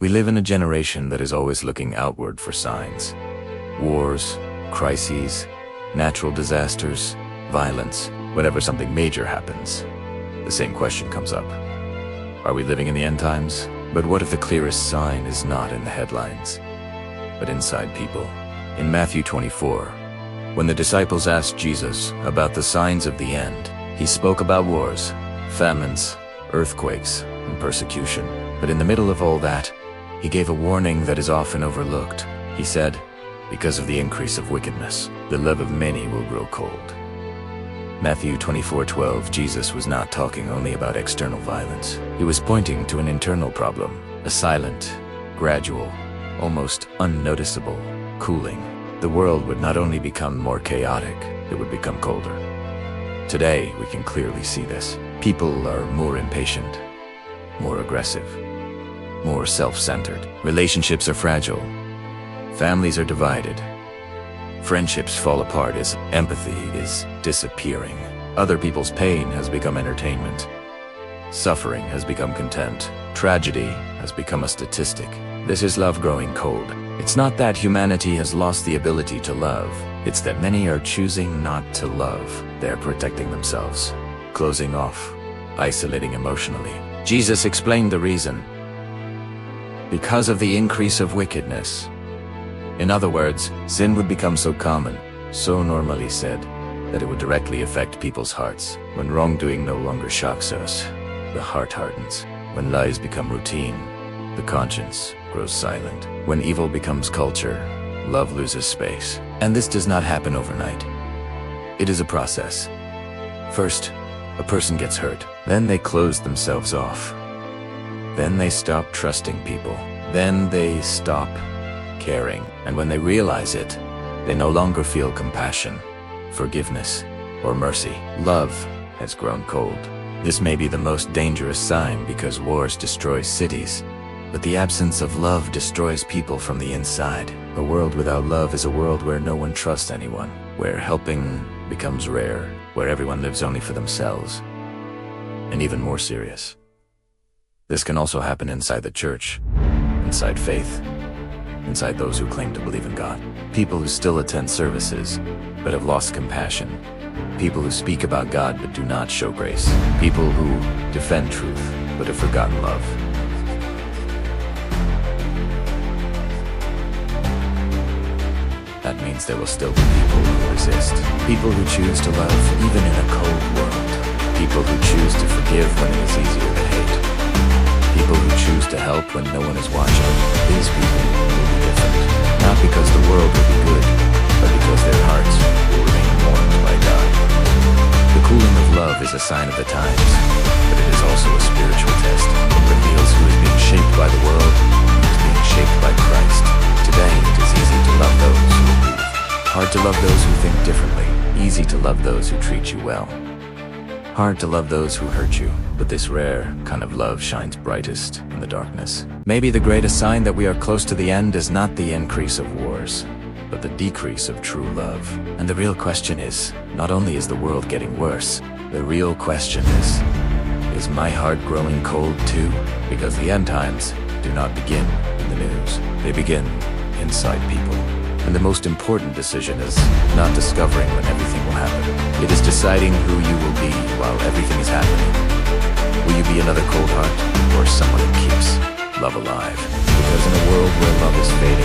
We live in a generation that is always looking outward for signs. Wars, crises, natural disasters, violence. Whenever something major happens, the same question comes up. Are we living in the end times? But what if the clearest sign is not in the headlines, but inside people? In Matthew 24, when the disciples asked Jesus about the signs of the end, he spoke about wars, famines, earthquakes, and persecution. But in the middle of all that, he gave a warning that is often overlooked. He said, because of the increase of wickedness, the love of many will grow cold. Matthew 24:12, Jesus was not talking only about external violence. He was pointing to an internal problem, a silent, gradual, almost unnoticeable cooling. The world would not only become more chaotic, it would become colder. Today, we can clearly see this. People are more impatient, more aggressive, more self-centered. Relationships are fragile. Families are divided. Friendships fall apart as empathy is disappearing. Other people's pain has become entertainment. Suffering has become content. Tragedy has become a statistic. This is love growing cold. It's not that humanity has lost the ability to love. It's that many are choosing not to love. They're protecting themselves, closing off, isolating emotionally. Jesus explained the reason. Because of the increase of wickedness. In other words, sin would become so common, so normally said, that it would directly affect people's hearts. When wrongdoing no longer shocks us, the heart hardens. When lies become routine, the conscience grows silent. When evil becomes culture, love loses space. And this does not happen overnight. It is a process. First, a person gets hurt. Then they close themselves off. Then they stop trusting people. Then they stop caring. And when they realize it, they no longer feel compassion, forgiveness, or mercy. Love has grown cold. This may be the most dangerous sign because wars destroy cities, but the absence of love destroys people from the inside. A world without love is a world where no one trusts anyone, where helping becomes rare, where everyone lives only for themselves. And even more serious, this can also happen inside the church, inside faith, inside those who claim to believe in God. People who still attend services, but have lost compassion. People who speak about God but do not show grace. People who defend truth but have forgotten love. That means there will still be people who resist. People who choose to love even in a cold world. People who choose to forgive when it is easier to hate. People who choose to help when no one is watching. These people will be different. Not because the world will be good, but because their hearts will remain warmed by God. The cooling of love is a sign of the times, but it is also a spiritual test. It reveals who is being shaped by the world and who is being shaped by Christ. Today, it is easy to love those who approve. Hard to love those who think differently. Easy to love those who treat you well. Hard to love those who hurt you, but this rare kind of love shines brightest in the darkness. Maybe the greatest sign that we are close to the end is not the increase of wars, but the decrease of true love. And the real question is, not only is the world getting worse, the real question is my heart growing cold too? Because the end times do not begin in the news. They begin inside people. And the most important decision is not discovering when everything will happen. It is deciding who you will be while everything is happening. Will you be another cold heart or someone who keeps love alive? Because in a world where love is fading,